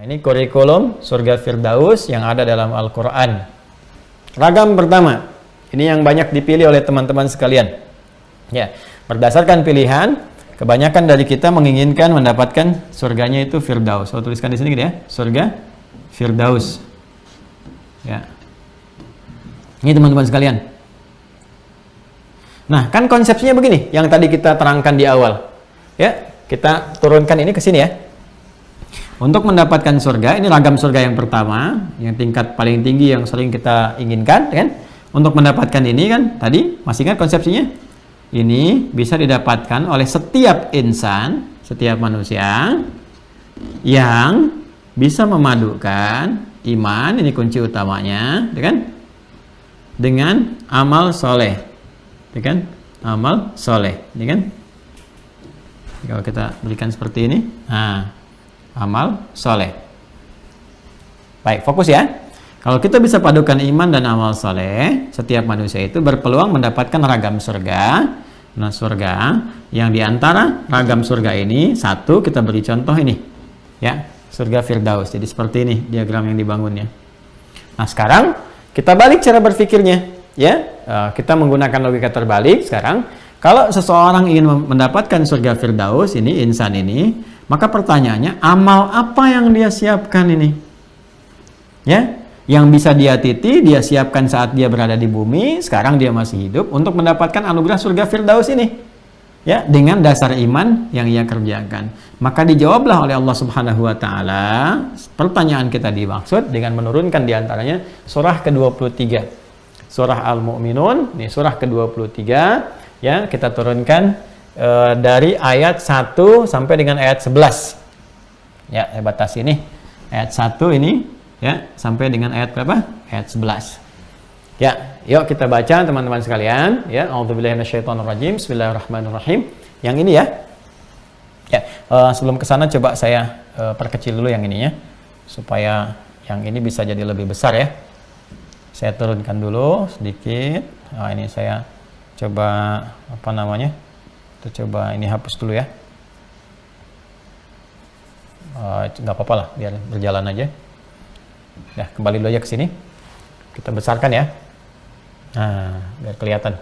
Ini kurikulum surga Firdaus yang ada dalam Al-Quran. Ragam pertama, ini yang banyak dipilih oleh teman-teman sekalian. Ya, berdasarkan pilihan, kebanyakan dari kita menginginkan mendapatkan surganya itu Firdaus. Saya tuliskan di sini gitu ya, surga Firdaus. Ya, ini teman-teman sekalian. Nah, kan konsepsinya begini, yang tadi kita terangkan di awal. Ya, kita turunkan ini ke sini ya. Untuk mendapatkan surga, ini ragam surga yang pertama, yang tingkat paling tinggi yang sering kita inginkan, kan? Untuk mendapatkan ini kan, tadi masih ingat konsepsinya? Ini bisa didapatkan oleh setiap insan, setiap manusia yang bisa memadukan iman, ini kunci utamanya, kan? Dengan amal soleh, kan? Amal soleh, kan? Kalau kita berikan seperti ini, nah. Amal soleh. Baik, fokus ya. Kalau kita bisa padukan iman dan amal soleh, setiap manusia itu berpeluang mendapatkan ragam surga. Nah, surga yang diantara ragam surga ini, satu kita beri contoh ini, ya, surga Firdaus. Jadi seperti ini diagram yang dibangunnya. Nah, sekarang kita balik cara berpikirnya, ya. Kita menggunakan logika terbalik sekarang. Kalau seseorang ingin mendapatkan surga Firdaus, ini insan ini, maka pertanyaannya, amal apa yang dia siapkan ini? Ya, yang bisa dia titi, dia siapkan saat dia berada di bumi, sekarang dia masih hidup untuk mendapatkan anugerah surga Firdaus ini. Ya, dengan dasar iman yang ia kerjakan. Maka dijawablah oleh Allah Subhanahu wa taala pertanyaan kita dimaksud dengan menurunkan diantaranya surah ke-23. Surah Al-Mu'minun, ini surah ke-23, ya, kita turunkan dari ayat 1 sampai dengan ayat 11. Ya, saya batasi ini. Ayat 1 ini ya sampai dengan ayat berapa? Ayat 11. Ya, yuk kita baca teman-teman sekalian, ya. A'udzubillahi minasyaitonirrajim. Bismillahirrahmanirrahim. Yang ini ya. Ya, sebelum ke sana coba saya perkecil dulu yang ini ya, supaya yang ini bisa jadi lebih besar ya. Saya turunkan dulu sedikit. Nah, ini saya coba apa namanya? Kita coba ini hapus dulu ya. Nggak apa-apa lah, biar berjalan aja. Ya, kembali dulu aja ke sini. Kita besarkan ya. Nah, biar kelihatan.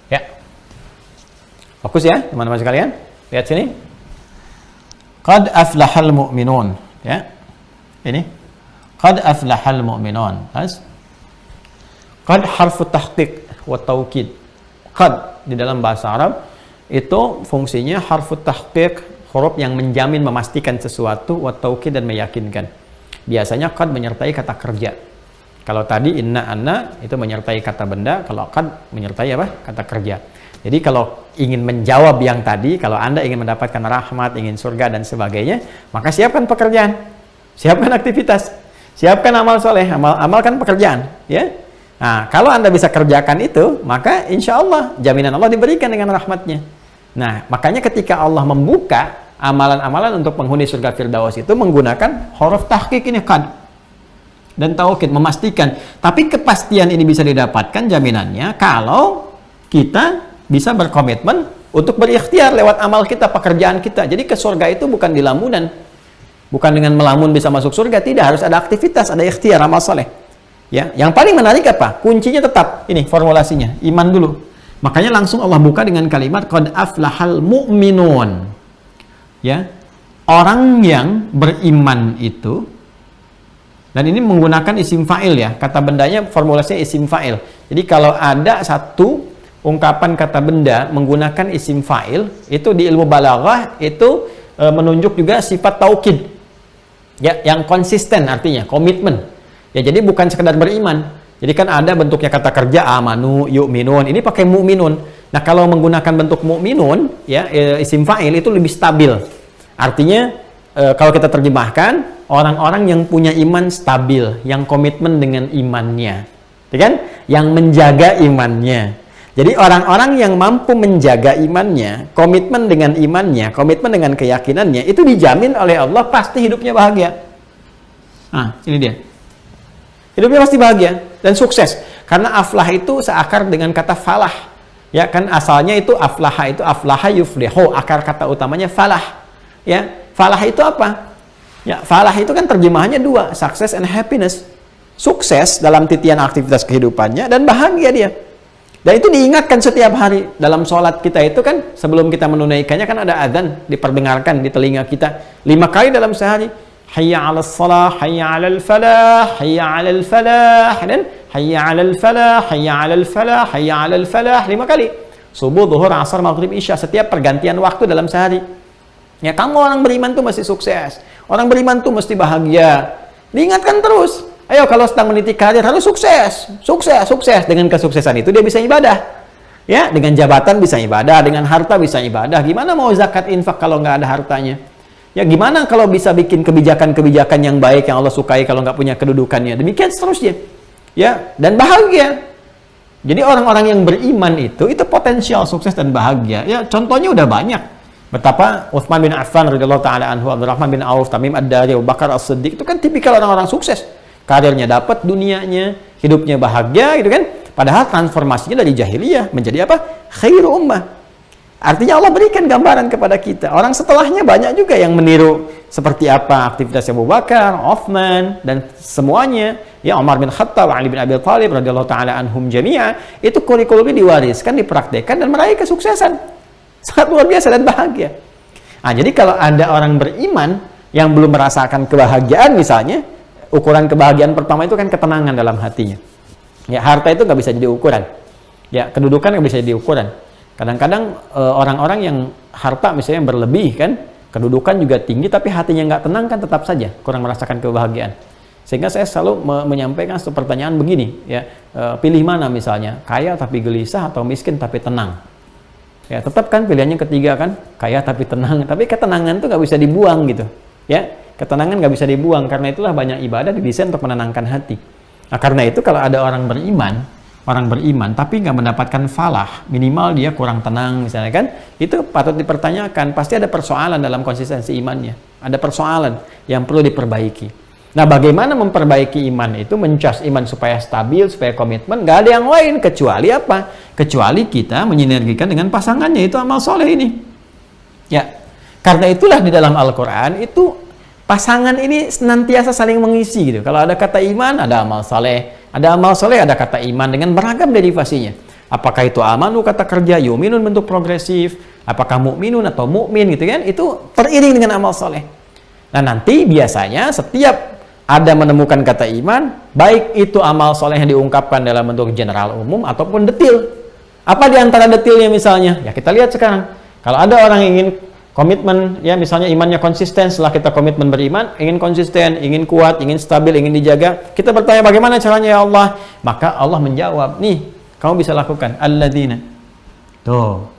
Ya. Fokus ya, teman-teman sekalian. Lihat sini. Qad aflahal mu'minun. Ya. Ini. Qad aflahal mu'minun. Qad harfu tahqiq wa taukid. Qad di dalam bahasa Arab itu fungsinya harfu tahqiq, huruf yang menjamin, memastikan sesuatu, wa taukid, dan meyakinkan. Biasanya qad menyertai kata kerja. Kalau tadi inna anna itu menyertai kata benda, kalau qad menyertai apa? Kata kerja. Jadi kalau ingin menjawab yang tadi, kalau Anda ingin mendapatkan rahmat, ingin surga dan sebagainya, maka siapkan pekerjaan, siapkan aktivitas, siapkan amal soleh, amalkan pekerjaan, ya. Nah, kalau Anda bisa kerjakan itu, maka insya Allah jaminan Allah diberikan dengan rahmatnya. Nah, makanya ketika Allah membuka amalan-amalan untuk penghuni surga Firdaus itu menggunakan huruf tahqiq ini, qad dan taukid, memastikan. Tapi kepastian ini bisa didapatkan jaminannya kalau kita bisa berkomitmen untuk berikhtiar lewat amal kita, pekerjaan kita. Jadi ke surga itu bukan di lamunan, bukan dengan melamun bisa masuk surga, tidak, harus ada aktivitas, ada ikhtiar, amal soleh. Ya, yang paling menarik apa? Kuncinya tetap ini formulasinya, iman dulu. Makanya langsung Allah buka dengan kalimat qad aflahal mu'minun. Ya. Orang yang beriman itu, dan ini menggunakan isim fa'il ya. Kata bendanya formulasinya isim fa'il. Jadi kalau ada satu ungkapan kata benda menggunakan isim fa'il, itu di ilmu balaghah itu menunjuk juga sifat taukid. Ya, yang konsisten, artinya komitmen. Ya, jadi bukan sekedar beriman. Jadi kan ada bentuknya kata kerja amanu, yu'minun. Ini pakai mu'minun. Nah, kalau menggunakan bentuk mu'minun, ya, isim fa'il itu lebih stabil. Artinya kalau kita terjemahkan, orang-orang yang punya iman stabil, yang komitmen dengan imannya. Ya kan? Yang menjaga imannya. Jadi orang-orang yang mampu menjaga imannya, komitmen dengan imannya, komitmen dengan keyakinannya, itu dijamin oleh Allah pasti hidupnya bahagia. Nah, ini dia. Hidupnya pasti bahagia dan sukses. Karena aflah itu seakar dengan kata falah. Ya kan, asalnya itu aflaha yuflihu, akar kata utamanya falah. Ya, falah itu apa? Ya, falah itu kan terjemahannya dua, success and happiness. Sukses dalam titian aktivitas kehidupannya dan bahagia dia. Dan itu diingatkan setiap hari dalam sholat kita itu kan, sebelum kita menunaikannya kan ada adzan diperdengarkan di telinga kita 5 kali dalam sehari. Hayya 'alas shalah, hayya 'alal falah, hayya 'alal falah, dan hayya 'alal falah, hayya 'alal falah, hayya 'alal falah 5 kali. Subuh, zuhur, asar, maghrib, isya, setiap pergantian waktu dalam sehari. Ya, kamu orang beriman tuh mesti sukses. Orang beriman tuh mesti bahagia. Diingatkan terus. Ayo, kalau sedang meniti karir harus sukses. Sukses, sukses. Dengan kesuksesan itu dia bisa ibadah. Ya, dengan jabatan bisa ibadah, dengan harta bisa ibadah. Gimana mau zakat infak kalau nggak ada hartanya? Ya, gimana kalau bisa bikin kebijakan-kebijakan yang baik yang Allah sukai kalau nggak punya kedudukannya? Demikian seterusnya. Ya, dan bahagia. Jadi orang-orang yang beriman itu potensial sukses dan bahagia. Ya, contohnya udah banyak. Betapa Utsman bin Affan radhiyallahu taala anhu, Abdurrahman bin Auf, Tamim ad-Dari, Abu Bakar as-Siddiq itu kan tipikal orang-orang sukses. Karirnya dapat, dunianya, hidupnya bahagia gitu kan. Padahal transformasinya dari jahiliyah menjadi apa? Khairu ummah. Artinya Allah berikan gambaran kepada kita. Orang setelahnya banyak juga yang meniru seperti apa aktivitas Abu Bakar, Utsman dan semuanya. Ya, Umar bin Khattab, Ali bin Abi Thalib radhiyallahu taala anhum jami'a, itu kurikulumnya diwariskan, dipraktekkan dan meraih kesuksesan. Sangat luar biasa dan bahagia. Nah, jadi kalau ada orang beriman yang belum merasakan kebahagiaan misalnya, ukuran kebahagiaan pertama itu kan ketenangan dalam hatinya. Ya, harta itu nggak bisa jadi ukuran. Ya, kedudukan nggak bisa jadi ukuran. Kadang-kadang orang-orang yang harta misalnya berlebih kan, kedudukan juga tinggi tapi hatinya nggak tenang kan tetap saja kurang merasakan kebahagiaan. Sehingga saya selalu menyampaikan satu pertanyaan begini, ya, pilih mana misalnya, kaya tapi gelisah atau miskin tapi tenang. Ya, tetap kan pilihannya ketiga kan, kaya tapi tenang. Tapi ketenangan tuh nggak bisa dibuang gitu. Ya, ketenangan nggak bisa dibuang. Karena itulah banyak ibadah didesain untuk menenangkan hati. Nah, karena itu kalau ada orang beriman tapi nggak mendapatkan falah, minimal dia kurang tenang misalnya kan, itu patut dipertanyakan. Pasti ada persoalan dalam konsistensi imannya. Ada persoalan yang perlu diperbaiki. Nah, bagaimana memperbaiki iman itu, mencas iman supaya stabil, supaya komitmen, nggak ada yang lain kecuali apa? Kecuali kita menyinergikan dengan pasangannya, itu amal soleh ini. Ya, karena itulah di dalam Al-Quran itu pasangan ini senantiasa saling mengisi gitu. Kalau ada kata iman, ada amal soleh. Ada amal soleh, ada kata iman dengan beragam derivasinya. Apakah itu amanu kata kerja, yuminun bentuk progresif, apakah mu'minun atau mu'min gitu kan? Itu teriring dengan amal soleh. Nah, nanti biasanya setiap ada menemukan kata iman, baik itu amal soleh yang diungkapkan dalam bentuk general umum ataupun detil. Apa di antara detilnya misalnya? Ya, kita lihat sekarang. Kalau ada orang yang ingin komitmen, ya misalnya imannya konsisten, setelah kita komitmen beriman, ingin konsisten, ingin kuat, ingin stabil, ingin dijaga, kita bertanya bagaimana caranya ya Allah? Maka Allah menjawab, nih, kamu bisa lakukan alladzina. Tuh.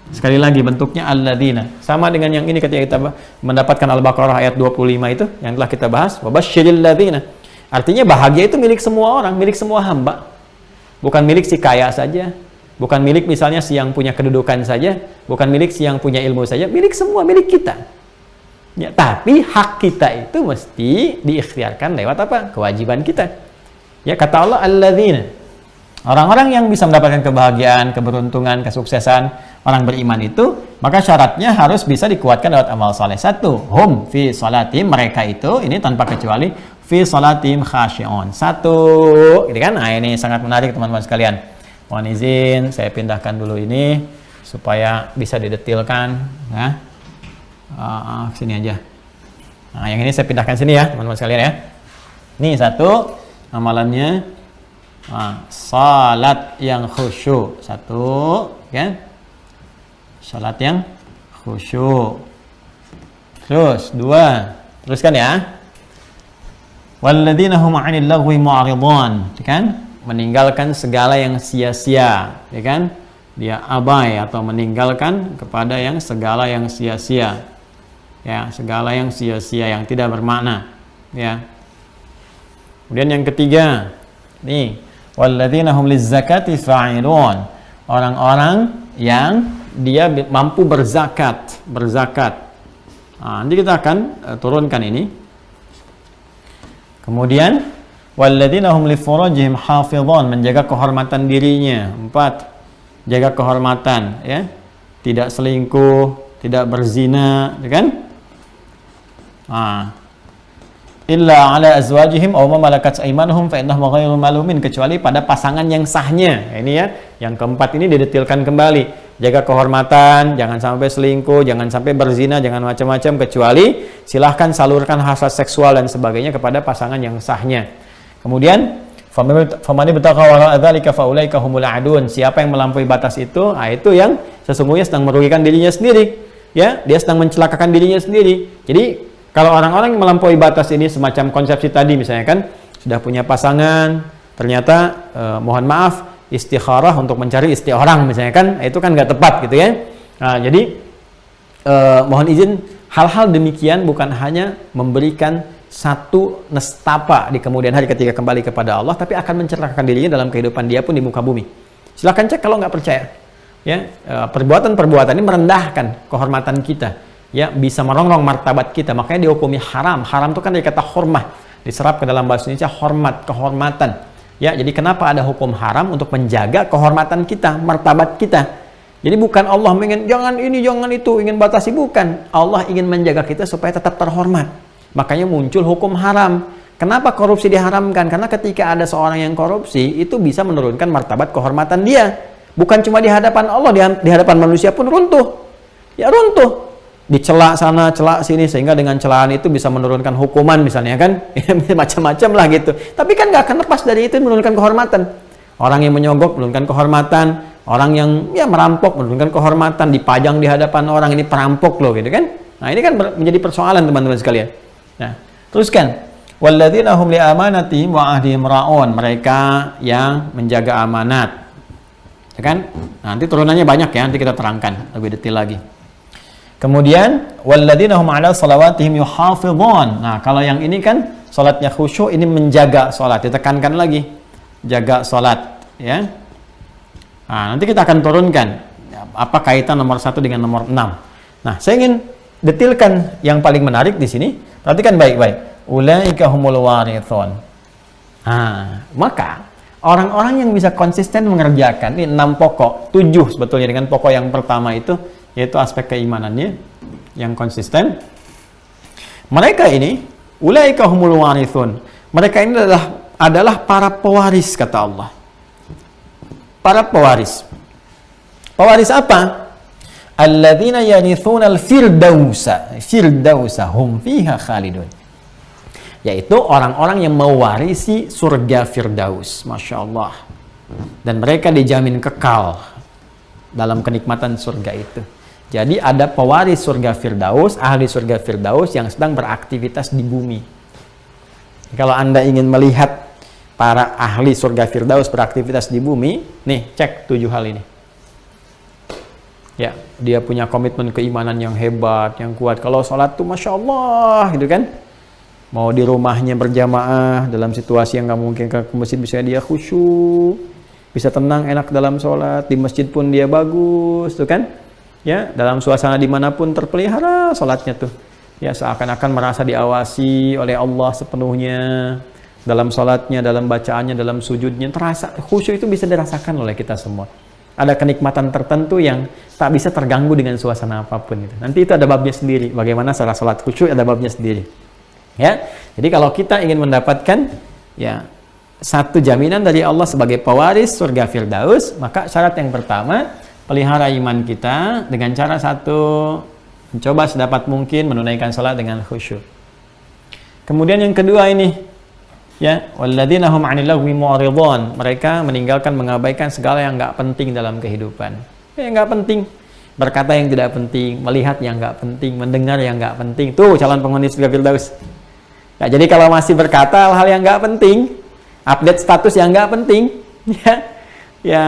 Sekali lagi bentuknya alladzina. Sama dengan yang ini ketika kita mendapatkan Al-Baqarah ayat 25 itu yang telah kita bahas, wabasyiril ladzina. Artinya bahagia itu milik semua orang, milik semua hamba. Bukan milik si kaya saja, bukan milik misalnya si yang punya kedudukan saja, bukan milik si yang punya ilmu saja, milik semua, milik kita. Ya, tapi hak kita itu mesti diikhtiarkan lewat apa? Kewajiban kita. Ya, kata Allah alladzina. Orang-orang yang bisa mendapatkan kebahagiaan, keberuntungan, kesuksesan, orang beriman itu, maka syaratnya harus bisa dikuatkan lewat amal soleh. Satu, hum fi sholatim, mereka itu, ini tanpa kecuali, fi sholatim khasyi'un. Satu, gitu kan? Nah, ini sangat menarik teman-teman sekalian. Mohon izin, saya pindahkan dulu ini, supaya bisa didetilkan. Nah, sini aja. Nah, yang ini saya pindahkan sini ya, teman-teman sekalian ya. Ini satu, amalannya. Salat yang khusyuk, satu kan, salat yang khusyuk. Terus dua, teruskan ya, walladzina hum 'anil lagwi mu'ridun, kan, meninggalkan segala yang sia-sia, ya kan, dia abai atau meninggalkan kepada yang segala yang sia-sia, ya, segala yang sia-sia yang tidak bermakna, ya. Kemudian yang ketiga, nih, walladzina hum lizzakati fa'ilun, orang-orang yang dia mampu berzakat. Nah, nanti kita akan turunkan ini. Kemudian walladzina hum li furujihim hafizun, menjaga kehormatan dirinya. 4, jaga kehormatan, ya. Tidak selingkuh, tidak berzina, ya kan? Nah, illa ala azwajihim aw ma malakat aymanuhum fa innahum ghairu malumin, kecuali pada pasangan yang sahnya. Ini ya, yang keempat ini didetilkan kembali. Jaga kehormatan, jangan sampai selingkuh, jangan sampai berzina, jangan macam-macam, kecuali silahkan salurkan hasrat seksual dan sebagainya kepada pasangan yang sahnya. Kemudian famani bataqa wara dzalika faulaika humul adun, siapa yang melampaui batas itu, itu yang sesungguhnya sedang merugikan dirinya sendiri. Ya, dia sedang mencelakakan dirinya sendiri. Jadi kalau orang-orang yang melampaui batas ini semacam konsepsi tadi misalnya kan, sudah punya pasangan, ternyata mohon maaf istikharah untuk mencari istri orang misalnya kan, itu kan nggak tepat gitu ya. Nah, jadi mohon izin, hal-hal demikian bukan hanya memberikan satu nestapa di kemudian hari ketika kembali kepada Allah, tapi akan mencelakakan dirinya dalam kehidupan dia pun di muka bumi. Silahkan cek kalau nggak percaya. Ya, perbuatan-perbuatan ini merendahkan kehormatan kita. Ya, bisa merongrong martabat kita, makanya dihukumi haram. Haram itu kan dari kata hormah, diserap ke dalam bahasa Indonesia hormat, kehormatan. Ya, jadi kenapa ada hukum haram? Untuk menjaga kehormatan kita, martabat kita. Jadi bukan Allah ingin jangan ini, jangan itu, ingin batasi, bukan. Allah ingin menjaga kita supaya tetap terhormat. Makanya muncul hukum haram. Kenapa korupsi diharamkan? Karena ketika ada seorang yang korupsi, itu bisa menurunkan martabat kehormatan dia. Bukan cuma di hadapan Allah, di hadapan manusia pun runtuh. Ya runtuh. Dicela sana, celak sini, sehingga dengan celaan itu bisa menurunkan hukuman misalnya kan, macam-macam lah gitu. Tapi kan nggak akan lepas dari itu, menurunkan kehormatan. Orang yang menyogok menurunkan kehormatan, orang yang ya merampok menurunkan kehormatan, dipajang di hadapan orang, ini perampok loh gitu kan. Nah ini kan menjadi persoalan teman-teman sekalian. Nah teruskan, walladzina hum li amanatihim wa ahdihim ra'un, mereka yang menjaga amanat, ya kan? Nanti turunannya banyak ya, nanti kita terangkan lebih detail lagi. Kemudian walladzina hum 'ala shalawatihim yuhafizun. Nah, kalau yang ini kan salatnya khusyuk, ini menjaga salat, ditekankan lagi. Jaga salat, ya. Nah, nanti kita akan turunkan apa kaitan nomor 1 dengan nomor 6. Nah, saya ingin detilkan yang paling menarik di sini. Perhatikan baik-baik. Ulaika humul warithun. Nah, maka orang-orang yang bisa konsisten mengerjakan ini 6 pokok, 7 sebetulnya dengan pokok yang pertama itu, yaitu aspek keimanannya yang konsisten. Mereka ini ulaika humul warithun. Mereka ini adalah para pewaris, kata Allah. Para pewaris. Pewaris apa? Alladzina yarithuna al-firdausa. Firdausa hum fiha khalidun. Yaitu orang-orang yang mewarisi surga Firdaus. Masya Allah. Dan mereka dijamin kekal dalam kenikmatan surga itu. Jadi ada pewaris surga Firdaus, ahli surga Firdaus yang sedang beraktivitas di bumi. Kalau Anda ingin melihat para ahli surga Firdaus beraktivitas di bumi, nih cek 7 hal ini. Ya, dia punya komitmen keimanan yang hebat, yang kuat. Kalau sholat tuh Masya Allah gitu kan. Mau di rumahnya berjamaah dalam situasi yang nggak mungkin ke masjid, bisa dia khusyuk, bisa tenang enak dalam sholat, di masjid pun dia bagus tuh kan. Ya, dalam suasana dimanapun terpelihara sholatnya tuh. Ya, seakan-akan merasa diawasi oleh Allah sepenuhnya dalam sholatnya, dalam bacaannya, dalam sujudnya. Terasa khusyuk itu bisa dirasakan oleh kita semua. Ada kenikmatan tertentu yang tak bisa terganggu dengan suasana apapun itu. Nanti itu ada babnya sendiri. Bagaimana cara sholat khusyuk, ada babnya sendiri. Ya, jadi kalau kita ingin mendapatkan ya satu jaminan dari Allah sebagai pewaris surga Firdaus, maka syarat yang pertama, pelihara iman kita dengan cara satu, mencoba sedapat mungkin menunaikan sholat dengan khusyuk. Kemudian yang kedua ini, ya, walladzina hum 'anil lagwi mu'ridun, mereka meninggalkan, mengabaikan segala yang nggak penting dalam kehidupan. Yang nggak penting, berkata yang tidak penting, melihat yang nggak penting, mendengar yang nggak penting. Tuh calon penghuni surga Firdaus. Nah, jadi kalau masih berkata hal-hal yang nggak penting, update status yang nggak penting, ya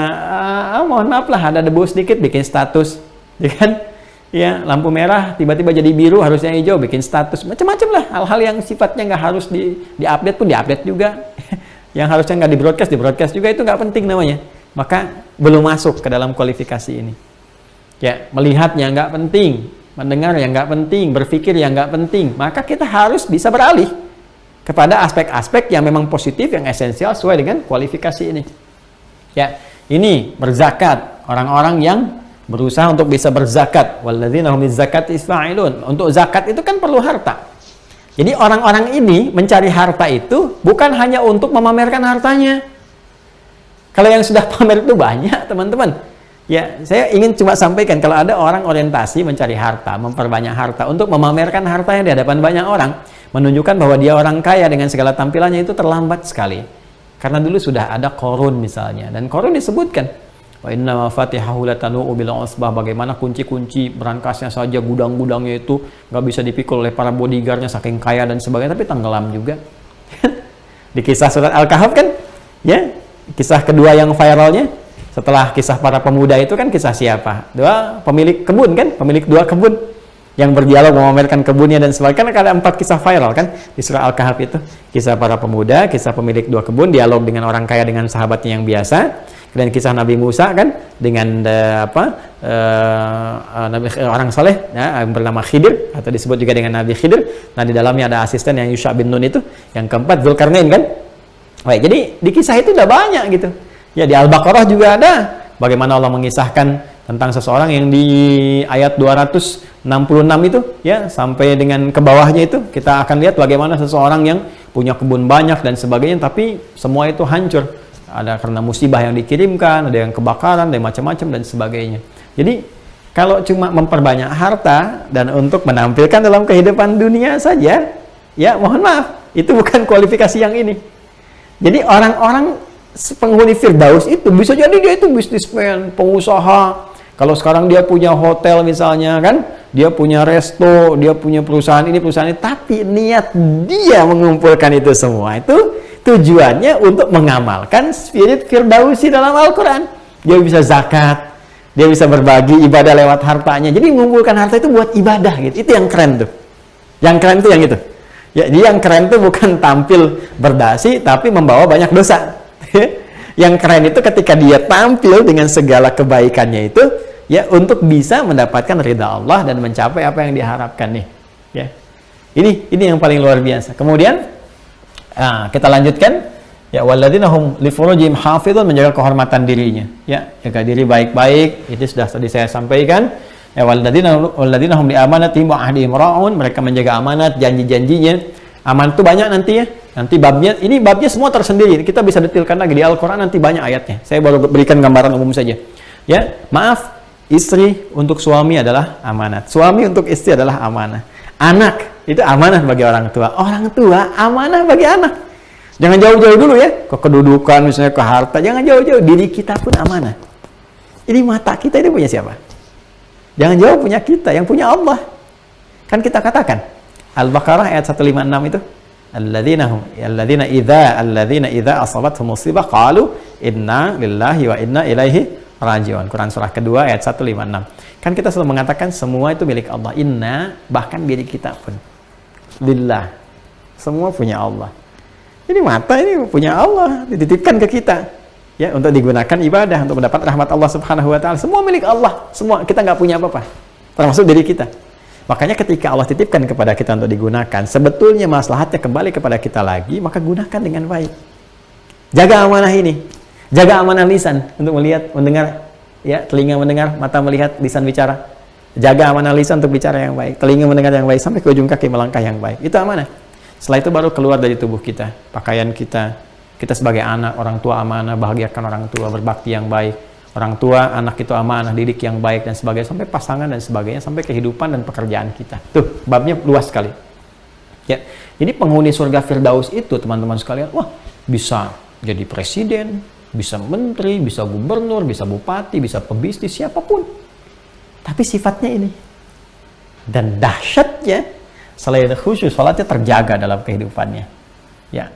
mohon maaf lah, ada debu sedikit bikin status, ya kan? Ya, lampu merah tiba-tiba jadi biru, harusnya hijau, bikin status, macam-macam lah. Hal-hal yang sifatnya nggak harus di-update pun di-update juga. Yang harusnya nggak di-broadcast juga, itu nggak penting namanya. Maka belum masuk ke dalam kualifikasi ini. Ya, melihat yang nggak penting, mendengar yang nggak penting, berpikir yang nggak penting, maka kita harus bisa beralih kepada aspek-aspek yang memang positif, yang esensial sesuai dengan kualifikasi ini. Ya, ini berzakat, orang-orang yang berusaha untuk bisa berzakat. Walladzina hum lizzakati fa'ilun. Untuk zakat itu kan perlu harta. Jadi orang-orang ini mencari harta itu bukan hanya untuk memamerkan hartanya. Kalau yang sudah pamer itu banyak, teman-teman. Ya, saya ingin cuma sampaikan kalau ada orang orientasi mencari harta, memperbanyak harta untuk memamerkan hartanya di hadapan banyak orang, menunjukkan bahwa dia orang kaya dengan segala tampilannya, itu terlambat sekali. Karena dulu sudah ada Qarun misalnya, dan Qarun disebutkan wa inna mafatihahu latanu'u bil usbah, bagaimana kunci-kunci berangkasnya saja, gudang-gudangnya itu nggak bisa dipikul oleh para bodyguardnya saking kaya dan sebagainya, tapi tenggelam juga. Di kisah surat Al-Kahf kan, ya, kisah kedua yang viralnya setelah kisah para pemuda itu kan kisah siapa? Dua pemilik kebun kan, pemilik dua kebun yang berdialog memamerkan kebunnya dan sebagainya. Kan ada 4 kisah viral kan di surah Al-Kahf itu, kisah para pemuda, kisah pemilik dua kebun, dialog dengan orang kaya dengan sahabatnya yang biasa. Dan kisah Nabi Musa kan dengan orang soleh ya, bernama Khidir, atau disebut juga dengan Nabi Khidir. Nah, di dalamnya ada asisten yang Yusha bin Nun itu. Yang keempat Dzulkarnain kan. Baik, jadi di kisah itu udah banyak gitu. Ya, di Al-Baqarah juga ada bagaimana Allah mengisahkan tentang seseorang yang di ayat 266 itu ya, sampai dengan ke bawahnya itu kita akan lihat bagaimana seseorang yang punya kebun banyak dan sebagainya, tapi semua itu hancur. Ada karena musibah yang dikirimkan, ada yang kebakaran, ada yang macam-macam dan sebagainya. Jadi kalau cuma memperbanyak harta dan untuk menampilkan dalam kehidupan dunia saja, ya mohon maaf, itu bukan kualifikasi yang ini. Jadi orang-orang penghuni Firdaus itu bisa jadi dia itu bisnismen, pengusaha. Kalau sekarang dia punya hotel misalnya kan, dia punya resto, dia punya perusahaan ini, perusahaan ini, tapi niat dia mengumpulkan itu semua itu tujuannya untuk mengamalkan spirit Firdausi dalam Al-Quran. Dia bisa zakat, dia bisa berbagi ibadah lewat hartanya. Jadi mengumpulkan harta itu buat ibadah gitu. Itu yang keren tuh. Yang keren tuh yang itu. Ya, jadi yang keren tuh bukan tampil berdasi tapi membawa banyak dosa. Yang keren itu ketika dia tampil dengan segala kebaikannya itu ya untuk bisa mendapatkan ridha Allah dan mencapai apa yang diharapkan nih. Ya. Ini yang paling luar biasa. Kemudian kita lanjutkan ya, walladzina hum li furujihim hafizun, menjaga kehormatan dirinya ya, jaga diri baik-baik, itu sudah tadi saya sampaikan ya. Walladzina hum li amanatihim wa ahdihim ra'un, mereka menjaga amanat, janji-janjinya. Amanat itu banyak nanti ya, nanti babnya, ini babnya semua tersendiri, kita bisa detailkan lagi di Al-Quran, nanti banyak ayatnya. Saya baru berikan gambaran umum saja ya. Maaf, istri untuk suami adalah amanat, suami untuk istri adalah amanah, anak itu amanah bagi orang tua amanah bagi anak. Jangan jauh-jauh dulu ya, ke kedudukan misalnya, ke harta, jangan jauh-jauh. Diri kita pun amanah. Ini mata kita ini punya siapa? Jangan jauh punya kita, yang punya Allah. Kan kita katakan Al-Baqarah ayat 156 itu, alladzina idza asabathum musibah qalu inna lillahi wa inna ilaihi raji'un. Quran surah kedua ayat 156. Kan kita selalu mengatakan semua itu milik Allah. Inna, bahkan diri kita pun lillah, semua punya Allah. Jadi mata ini punya Allah, dititipkan ke kita ya untuk digunakan ibadah, untuk mendapat rahmat Allah Subhanahu wa taala. Semua milik Allah, semua, kita nggak punya apa-apa, termasuk diri kita. Makanya ketika Allah titipkan kepada kita untuk digunakan, sebetulnya maslahatnya kembali kepada kita lagi, maka gunakan dengan baik. Jaga amanah ini, jaga amanah lisan untuk melihat, mendengar ya, telinga mendengar, mata melihat, lisan bicara. Jaga amanah lisan untuk bicara yang baik, telinga mendengar yang baik, sampai ke ujung kaki melangkah yang baik. Itu amanah. Setelah itu baru keluar dari tubuh kita, pakaian kita. Kita sebagai anak, orang tua amanah, bahagiakan orang tua, berbakti yang baik. Orang tua, anak itu amanah, didik yang baik dan sebagainya, sampai pasangan dan sebagainya, sampai kehidupan dan pekerjaan kita. Tuh, babnya luas sekali. Ya. Jadi penghuni surga Firdaus itu, teman-teman sekalian, wah, bisa jadi presiden, bisa menteri, bisa gubernur, bisa bupati, bisa pebisnis, siapapun. Tapi sifatnya ini. Dan dahsyatnya, selain khusyuk, sholatnya terjaga dalam kehidupannya. Ya,